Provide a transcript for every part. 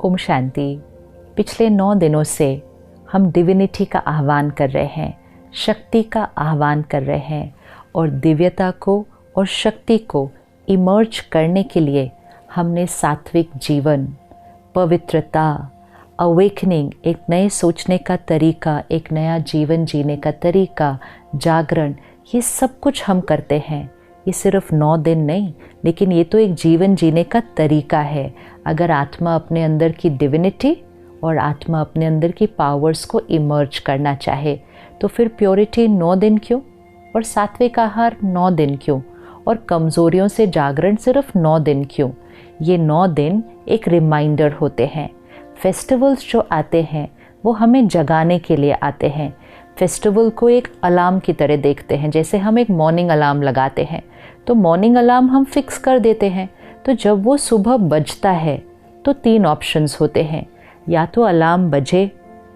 ओम शांति। पिछले 9 दिनों से हम डिविनिटी का आह्वान कर रहे हैं, शक्ति का आह्वान कर रहे हैं और दिव्यता को और शक्ति को इमर्ज करने के लिए हमने सात्विक जीवन, पवित्रता, अवेकनिंग, एक नए सोचने का तरीका, एक नया जीवन जीने का तरीका, जागरण, ये सब कुछ हम करते हैं। ये सिर्फ 9 दिन नहीं, लेकिन ये तो एक जीवन जीने का तरीका है। अगर आत्मा अपने अंदर की डिविनिटी और आत्मा अपने अंदर की पावर्स को इमर्ज करना चाहे तो फिर प्योरिटी 9 दिन क्यों, और सात्विक आहार 9 दिन क्यों, और कमज़ोरियों से जागरण सिर्फ 9 दिन क्यों। ये 9 दिन एक रिमाइंडर होते हैं। फेस्टिवल्स जो आते हैं वो हमें जगाने के लिए आते हैं। फेस्टिवल को एक अलार्म की तरह देखते हैं। जैसे हम एक मॉर्निंग अलार्म लगाते हैं तो मॉर्निंग अलार्म हम फिक्स कर देते हैं, तो जब वो सुबह बजता है तो 3 ऑप्शंस होते हैं। या तो अलार्म बजे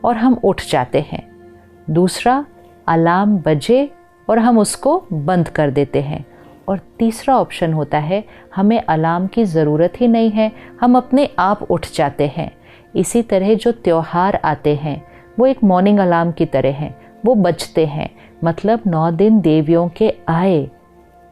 और हम उठ जाते हैं, दूसरा अलार्म बजे और हम उसको बंद कर देते हैं, और तीसरा ऑप्शन होता है हमें अलार्म की ज़रूरत ही नहीं है, हम अपने आप उठ जाते हैं। इसी तरह जो त्यौहार आते हैं वो एक मॉर्निंग अलार्म की तरह हैं, वो बजते हैं। मतलब 9 दिन देवियों के आए,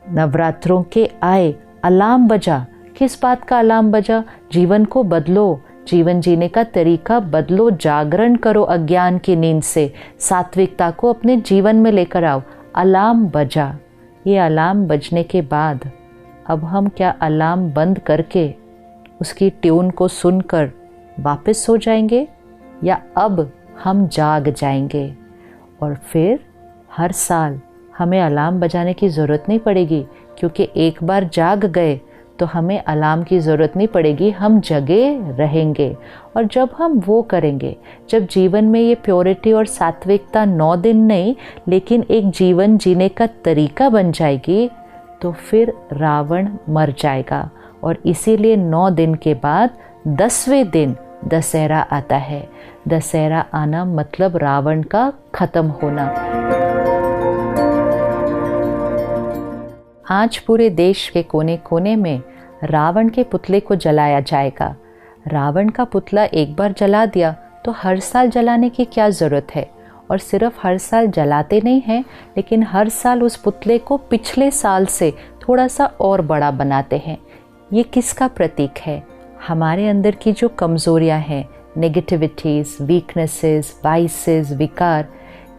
नवरात्रों के आए, अलार्म बजा। किस बात का अलार्म बजा? जीवन को बदलो, जीवन जीने का तरीका बदलो, जागरण करो अज्ञान की नींद से, सात्विकता को अपने जीवन में लेकर आओ। अलार्म बजा। ये अलार्म बजने के बाद अब हम क्या अलार्म बंद करके उसकी ट्यून को सुनकर वापस सो जाएंगे, या अब हम जाग जाएंगे? और फिर हर साल हमें अलार्म बजाने की ज़रूरत नहीं पड़ेगी, क्योंकि एक बार जाग गए तो हमें अलार्म की ज़रूरत नहीं पड़ेगी, हम जगे रहेंगे। और जब हम वो करेंगे, जब जीवन में ये प्योरिटी और सात्विकता 9 दिन नहीं लेकिन एक जीवन जीने का तरीका बन जाएगी, तो फिर रावण मर जाएगा। और इसीलिए 9 दिन के बाद 10वें दिन दशहरा आता है। दशहरा आना मतलब रावण का खत्म होना। आज पूरे देश के कोने कोने में रावण के पुतले को जलाया जाएगा। रावण का पुतला एक बार जला दिया तो हर साल जलाने की क्या ज़रूरत है? और सिर्फ हर साल जलाते नहीं हैं, लेकिन हर साल उस पुतले को पिछले साल से थोड़ा सा और बड़ा बनाते हैं। ये किसका प्रतीक है? हमारे अंदर की जो कमज़ोरियाँ हैं, नेगेटिविटीज़, वीकनेसेस, वाइसेस, विकार,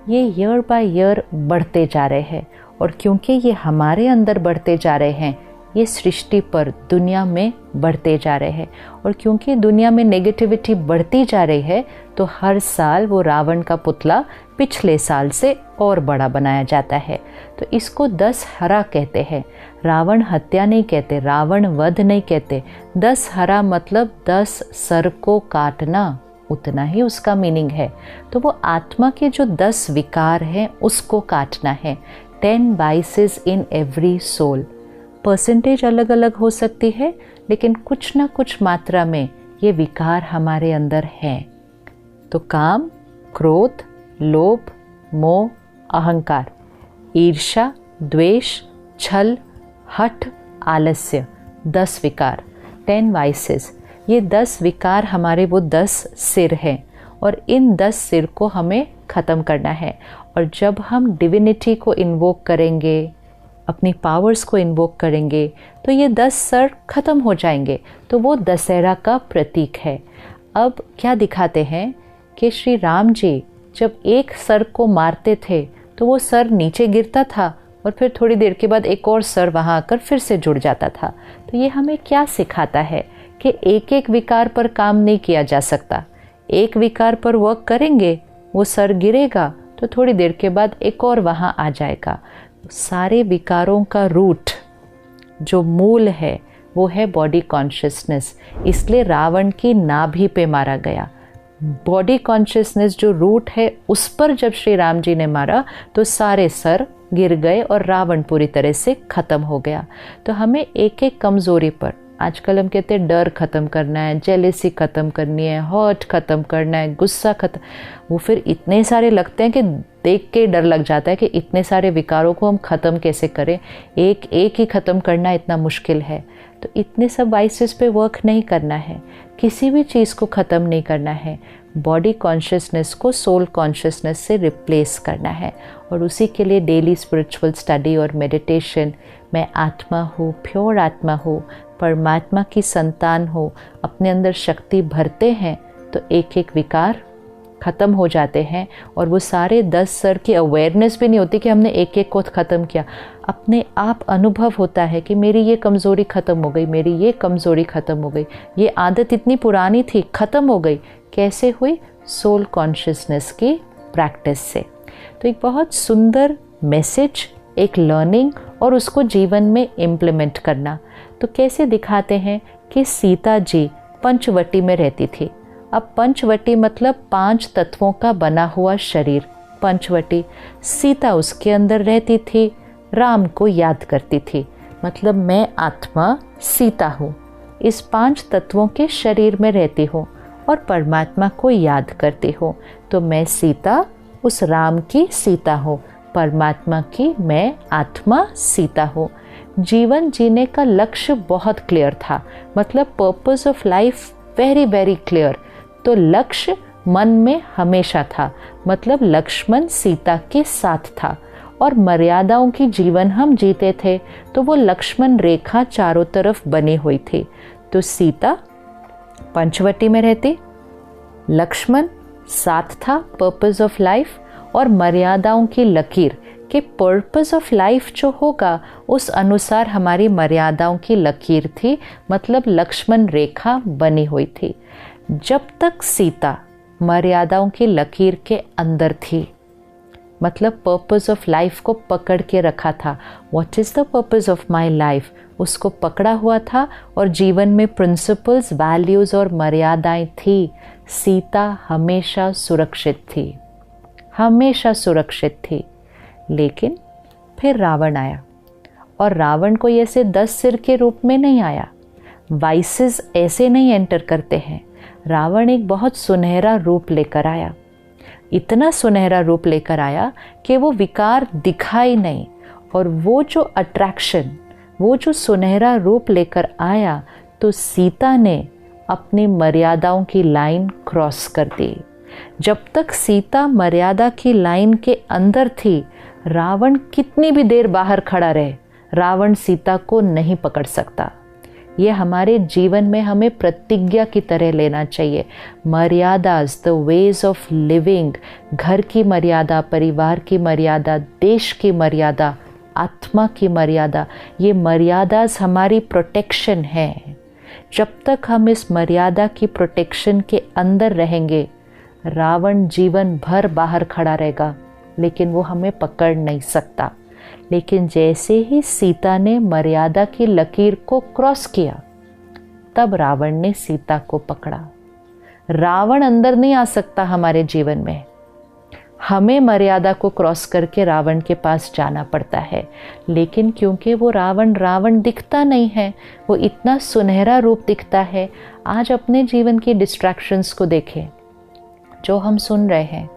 ये ईयर बाय ईयर बढ़ते जा रहे हैं। और क्योंकि ये हमारे अंदर बढ़ते जा रहे हैं, ये सृष्टि पर, दुनिया में बढ़ते जा रहे हैं। और क्योंकि दुनिया में नेगेटिविटी बढ़ती जा रही है, तो हर साल वो रावण का पुतला पिछले साल से और बड़ा बनाया जाता है। तो इसको 10 हरा कहते हैं। रावण हत्या नहीं कहते, रावण वध नहीं कहते। 10 हरा मतलब 10 सर को काटना, उतना ही उसका मीनिंग है। तो वो आत्मा के जो 10 विकार हैं उसको काटना है। 10 vices in every soul। Percentage अलग अलग हो सकती है, लेकिन कुछ ना कुछ मात्रा में ये विकार हमारे अंदर हैं। तो काम, क्रोध, लोभ, मोह, अहंकार, ईर्ष्या, द्वेष, छल, हठ, आलस्य, 10 विकार, 10 vices। ये 10 विकार हमारे वो 10 सिर हैं, और इन 10 सिर को हमें ख़त्म करना है। और जब हम डिविनिटी को इन्वोक करेंगे, अपनी पावर्स को इन्वोक करेंगे, तो ये 10 सर ख़त्म हो जाएंगे। तो वो दशहरा का प्रतीक है। अब क्या दिखाते हैं कि श्री राम जी जब एक सर को मारते थे तो वो सर नीचे गिरता था, और फिर थोड़ी देर के बाद एक और सर वहाँ आकर फिर से जुड़ जाता था। तो ये हमें क्या सिखाता है कि एक एक विकार पर काम नहीं किया जा सकता। एक विकार पर वर्क करेंगे, वो सर गिरेगा तो थोड़ी देर के बाद एक और वहाँ आ जाएगा। सारे विकारों का रूट, जो मूल है, वो है बॉडी कॉन्शियसनेस। इसलिए रावण की नाभि पे मारा गया। बॉडी कॉन्शियसनेस जो रूट है, उस पर जब श्री राम जी ने मारा तो सारे सर गिर गए और रावण पूरी तरह से ख़त्म हो गया। तो हमें एक एक कमज़ोरी पर, आजकल हम कहते हैं डर ख़त्म करना है, जेलेसी ख़त्म करनी है, हर्ट ख़त्म करना है, गुस्सा ख़त्म, वो फिर इतने सारे लगते हैं कि देख के डर लग जाता है कि इतने सारे विकारों को हम ख़त्म कैसे करें। एक एक ही ख़त्म करना इतना मुश्किल है। तो इतने सब वाइसेस पे वर्क नहीं करना है, किसी भी चीज़ को ख़त्म नहीं करना है, बॉडी कॉन्शियसनेस को सोल कॉन्शियसनेस से रिप्लेस करना है। और उसी के लिए डेली स्पिरिचुअल स्टडी और मेडिटेशन, मैं आत्मा हूँ, प्योर आत्मा हूँ, परमात्मा की संतान हो, अपने अंदर शक्ति भरते हैं तो एक एक विकार ख़त्म हो जाते हैं। और वो सारे 10 स्तर की अवेयरनेस भी नहीं होती कि हमने एक एक को ख़त्म किया, अपने आप अनुभव होता है कि मेरी ये कमज़ोरी ख़त्म हो गई, मेरी ये कमज़ोरी ख़त्म हो गई, ये आदत इतनी पुरानी थी ख़त्म हो गई। कैसे हुई? सोल कॉन्शियसनेस की प्रैक्टिस से। तो एक बहुत सुंदर मैसेज, एक लर्निंग और उसको जीवन में इम्प्लीमेंट करना। तो कैसे दिखाते हैं कि सीता जी पंचवटी में रहती थी। अब पंचवटी मतलब 5 तत्वों का बना हुआ शरीर, पंचवटी। सीता उसके अंदर रहती थी, राम को याद करती थी, मतलब मैं आत्मा सीता हूँ, इस 5 तत्वों के शरीर में रहती हूँ और परमात्मा को याद करती हूँ। तो मैं सीता उस राम की सीता हूँ, परमात्मा की मैं आत्मा सीता हूँ। जीवन जीने का लक्ष्य बहुत क्लियर था, मतलब purpose of life very very clear. तो लक्ष्य मन में हमेशा था, मतलब लक्ष्मण सीता के साथ था और मर्यादाओं की जीवन हम जीते थे, तो वो लक्ष्मण रेखा चारों तरफ बनी हुई थी। तो सीता पंचवटी में रहती, लक्ष्मण साथ था, पर्पस ऑफ लाइफ, और मर्यादाओं की लकीर कि पर्पस ऑफ लाइफ जो होगा उस अनुसार हमारी मर्यादाओं की लकीर थी, मतलब लक्ष्मण रेखा बनी हुई थी। जब तक सीता मर्यादाओं की लकीर के अंदर थी, मतलब पर्पस ऑफ लाइफ को पकड़ के रखा था, what is the purpose of my life, उसको पकड़ा हुआ था और जीवन में प्रिंसिपल्स, वैल्यूज़ और मर्यादाएं थी, सीता हमेशा सुरक्षित थी, हमेशा सुरक्षित थी। लेकिन फिर रावण आया, और रावण कोई ऐसे 10 सिर के रूप में नहीं आया, वाइसेस ऐसे नहीं एंटर करते हैं। रावण एक बहुत सुनहरा रूप लेकर आया, इतना सुनहरा रूप लेकर आया कि वो विकार दिखाई नहीं, और वो जो अट्रैक्शन, वो जो सुनहरा रूप लेकर आया, तो सीता ने अपनी मर्यादाओं की लाइन क्रॉस कर दी। जब तक सीता मर्यादा की लाइन के अंदर थी, रावण कितनी भी देर बाहर खड़ा रहे, रावण सीता को नहीं पकड़ सकता। ये हमारे जीवन में हमें प्रतिज्ञा की तरह लेना चाहिए। मर्यादाज, द वेज ऑफ लिविंग, घर की मर्यादा, परिवार की मर्यादा, देश की मर्यादा, आत्मा की मर्यादा, ये मर्यादाज हमारी प्रोटेक्शन है। जब तक हम इस मर्यादा की प्रोटेक्शन के अंदर रहेंगे, रावण जीवन भर बाहर खड़ा रहेगा, लेकिन वो हमें पकड़ नहीं सकता। लेकिन जैसे ही सीता ने मर्यादा की लकीर को क्रॉस किया, तब रावण ने सीता को पकड़ा। रावण अंदर नहीं आ सकता हमारे जीवन में, हमें मर्यादा को क्रॉस करके रावण के पास जाना पड़ता है। लेकिन क्योंकि वो रावण दिखता नहीं है, वो इतना सुनहरा रूप दिखता है। आज अपने जीवन की डिस्ट्रैक्शंस को देखें, जो हम सुन रहे हैं,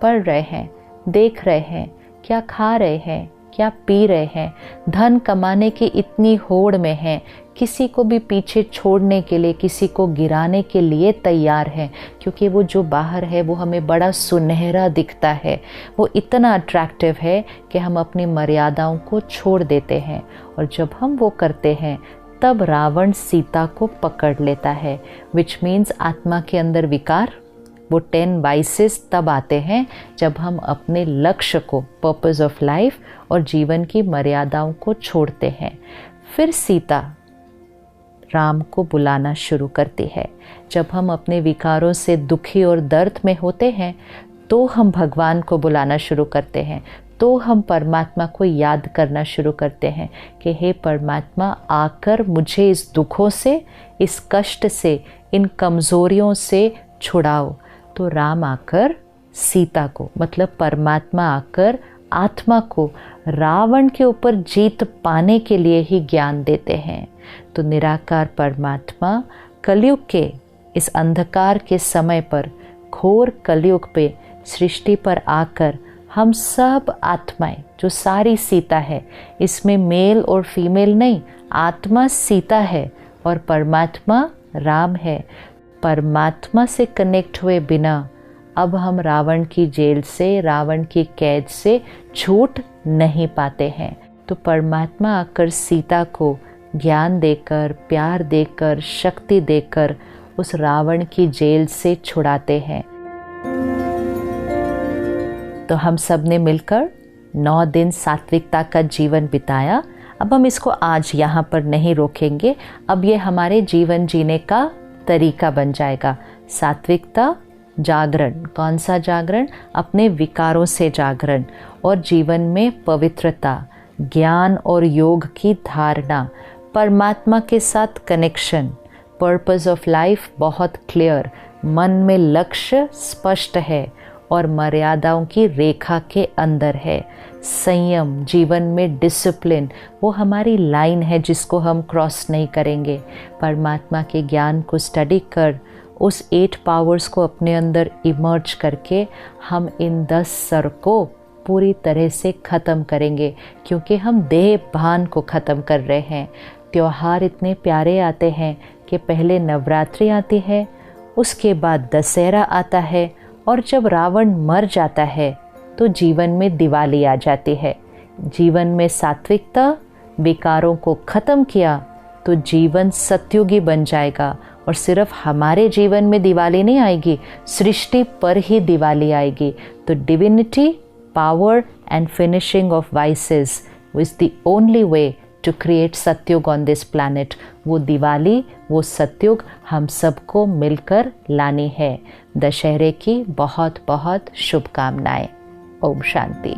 पढ़ रहे हैं, देख रहे हैं, क्या खा रहे हैं, क्या पी रहे हैं, धन कमाने की इतनी होड़ में हैं, किसी को भी पीछे छोड़ने के लिए, किसी को गिराने के लिए तैयार हैं, क्योंकि वो जो बाहर है वो हमें बड़ा सुनहरा दिखता है, वो इतना अट्रैक्टिव है कि हम अपनी मर्यादाओं को छोड़ देते हैं। और जब हम वो करते हैं, तब रावण सीता को पकड़ लेता है, विच मीन्स आत्मा के अंदर विकार, वो 10 वाइसेस तब आते हैं जब हम अपने लक्ष्य को, पर्पस ऑफ लाइफ और जीवन की मर्यादाओं को छोड़ते हैं। फिर सीता राम को बुलाना शुरू करती है। जब हम अपने विकारों से दुखी और दर्द में होते हैं, तो हम भगवान को बुलाना शुरू करते हैं, तो हम परमात्मा को याद करना शुरू करते हैं कि हे परमात्मा, आकर मुझे इस दुखों से, इस कष्ट से, इन कमज़ोरियों से छुड़ाओ। तो राम आकर सीता को, मतलब परमात्मा आकर आत्मा को रावण के ऊपर जीत पाने के लिए ही ज्ञान देते हैं। तो निराकार परमात्मा कलयुग के इस अंधकार के समय पर, घोर कलयुग पे सृष्टि पर आकर हम सब आत्माएं, जो सारी सीता है, इसमें मेल और फीमेल नहीं, आत्मा सीता है और परमात्मा राम है। परमात्मा से कनेक्ट हुए बिना अब हम रावण की जेल से, रावण की कैद से छूट नहीं पाते हैं। तो परमात्मा आकर सीता को ज्ञान देकर, प्यार देकर, शक्ति देकर उस रावण की जेल से छुड़ाते हैं। तो हम सब ने मिलकर 9 दिन सात्विकता का जीवन बिताया। अब हम इसको आज यहाँ पर नहीं रोकेंगे, अब ये हमारे जीवन जीने का तरीका बन जाएगा। सात्विकता, जागरण। कौन सा जागरण? अपने विकारों से जागरण, और जीवन में पवित्रता, ज्ञान और योग की धारणा, परमात्मा के साथ कनेक्शन, पर्पस ऑफ लाइफ बहुत क्लियर, मन में लक्ष्य स्पष्ट है और मर्यादाओं की रेखा के अंदर है। संयम, जीवन में डिसिप्लिन, वो हमारी लाइन है जिसको हम क्रॉस नहीं करेंगे। परमात्मा के ज्ञान को स्टडी कर, उस 8 पावर्स को अपने अंदर इमर्ज करके हम इन 10 सर को पूरी तरह से ख़त्म करेंगे, क्योंकि हम देह भान को ख़त्म कर रहे हैं। त्योहार इतने प्यारे आते हैं कि पहले नवरात्रि आती है, उसके बाद दशहरा आता है, और जब रावण मर जाता है तो जीवन में दिवाली आ जाती है। जीवन में सात्विकता, विकारों को ख़त्म किया तो जीवन सत्युगी बन जाएगा। और सिर्फ हमारे जीवन में दिवाली नहीं आएगी, सृष्टि पर ही दिवाली आएगी। तो divinity, power and finishing of vices is the only way to create Satyug on this planet. वो दिवाली, वो सत्युग हम सबको मिलकर लानी है। दशहरे की बहुत बहुत शुभकामनाएं। ओम शांति।